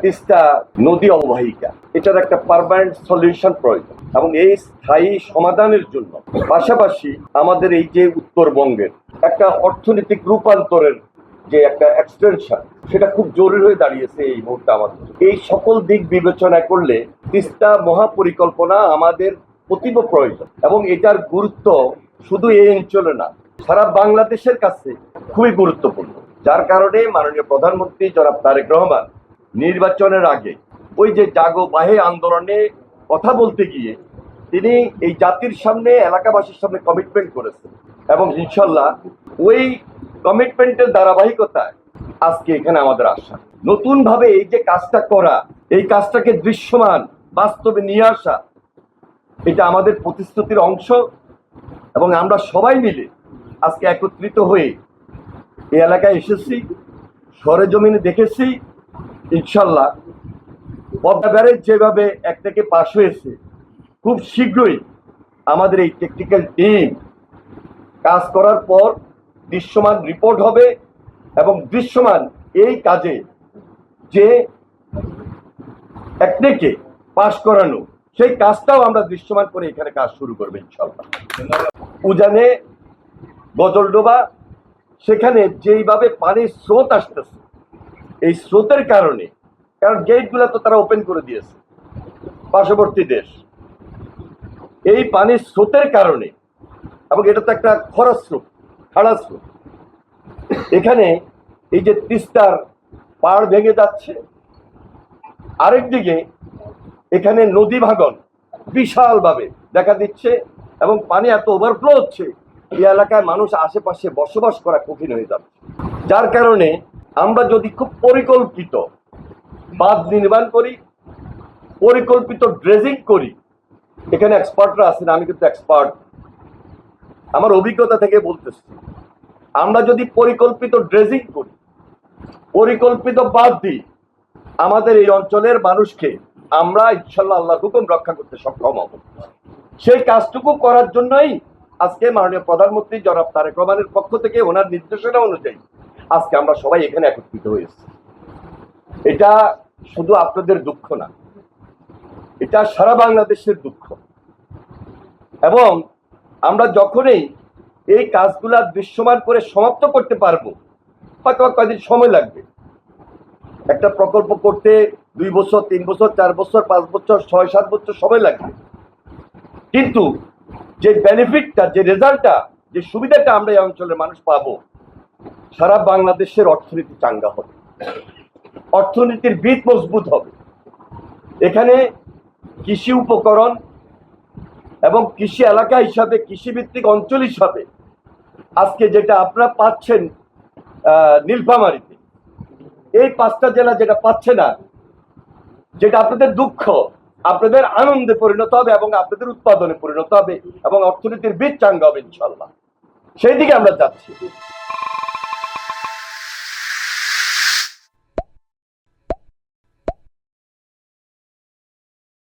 তিস্তা নদী অববাহিকা, এটার একটা পার্মানেন্ট সলিউশন প্রয়োজন এবং এই স্থায়ী সমাধানের জন্য পাশাপাশি আমাদের এই যে উত্তরবঙ্গের একটা অর্থনৈতিক রূপান্তরের যে একটা এক্সটেনশন, সেটা খুব জরুরি হয়ে দাঁড়িয়েছে এই মুহূর্তে। আমাদের এই সকল দিক বিবেচনা করলে তিস্তা মহাপরিকল্পনা আমাদের অতীব প্রয়োজন এবং এটার গুরুত্ব শুধু এই অঞ্চলে না, সারা বাংলাদেশের কাছে খুবই গুরুত্বপূর্ণ। যার কারণে মাননীয় প্রধানমন্ত্রী জনাব তারেক রহমান নির্বাচনের আগে ওই যে জাগো বাহে আন্দোলনে কথা বলতে গিয়ে তিনি এই জাতির সামনে, এলাকাবাসীর সামনে কমিটমেন্ট করেছেন এবং ইনশাল্লাহ ওই কমিটমেন্টের ধারাবাহিকতায় আজকে এখানে আমাদের আসা, নতুন ভাবে এই যে কাজটা করা, এই কাজটাকে দৃশ্যমান বাস্তবে নিয়ে আসা, এটা আমাদের প্রতিশ্রুতির অংশ এবং আমরা সবাই মিলে আজকে একত্রিত হয়ে এই এলাকায় এসেছি, সরেজমিনে দেখেছি। ইনশাল্লাহ পদ্মা ব্যারেজ যেভাবে এক থেকে পাশ হয়েছে, খুব শীঘ্রই আমাদের এই টেকনিক্যাল টিম কাজ করার পর দৃশ্যমান রিপোর্ট হবে এবং দৃশ্যমান এই কাজে যে টেকনিকে পাশ করানো, সেই কাজটাও আমরা দৃশ্যমান করে এখানে কাজ শুরু করবো ইনশাল্লাহ। উজানে গজলডোবা, সেখানে যেইভাবে পানির স্রোত আসতেছে, এই স্রোতের কারণে, কারণ গেটগুলো তো তারা ওপেন করে দিয়েছে পার্শ্ববর্তী দেশ, এই পানির স্রোতের কারণে, এবং এটা তো একটা খরা স্রোত, খাড়া স্রোত, এখানে এই যে তিস্তার পাড় ভেঙে যাচ্ছে, আরেকদিকে এখানে নদী ভাঙন বিশালভাবে দেখা দিচ্ছে এবং পানি এত ওভারফ্লো হচ্ছে, এই এলাকায় মানুষ আশেপাশে বসবাস করা কঠিন হয়ে যাচ্ছে। যার কারণে আমরা যদি খুব পরিকল্পিত বাঁধ নির্মাণ করি, পরিকল্পিত ড্রেজিং করি, এখানে এক্সপার্টরা আছেন, আমি কিন্তু এক্সপার্ট, আমার অভিজ্ঞতা থেকে বলতেছি, আমরা যদি পরিকল্পিত ড্রেজিং করি, পরিকল্পিত বাঁধ দিই, আমাদের এই অঞ্চলের মানুষকে আমরা ইনশাল্লাহ আল্লাহর হুকুম রক্ষা করতে সক্ষম হব। সেই কাজটুকু করার জন্যই আজকে মাননীয় প্রধানমন্ত্রী জনাব তারেক রহমানের পক্ষ থেকে ওনার নির্দেশনা অনুযায়ী আজকে আমরা সবাই এখানে একত্রিত হয়েছি। এটা শুধু আপনাদের দুঃখ না, এটা সারা বাংলাদেশের দুঃখ এবং আমরা যখনই এই কাজগুলা দৃশ্যমান করে সমাপ্ত করতে পারবো, হয়তো কয়েকদিন সময় লাগবে। একটা প্রকল্প করতে 2 বছর, 3 বছর, 4 বছর, 5 বছর, 6-7 বছর সময় লাগবে, কিন্তু যে বেনিফিটটা, যে রেজাল্টটা, যে সুবিধাটা আমরা এই অঞ্চলের মানুষ পাবো, সারা বাংলাদেশের অর্থনীতি চাঙ্গা হবে, অর্থনীতির ভিত মজবুত হবে। এখানে কৃষি উপকরণ এবং কৃষি এলাকা হিসাবে, কৃষিভিত্তিক অঞ্চল হিসাবে আজকে যেটা আপনারা পাচ্ছেন নীলফামারীতে, এই 5টা জেলা যেটা পাচ্ছে না, যেটা আপনাদের দুঃখ, আপনাদের আনন্দে পরিণত হবে এবং আপনাদের উৎপাদনে পরিণত হবে এবং অর্থনীতির ভিত চাঙ্গা হবে ইনশাল্লাহ। সেই দিকে আমরা যাচ্ছি।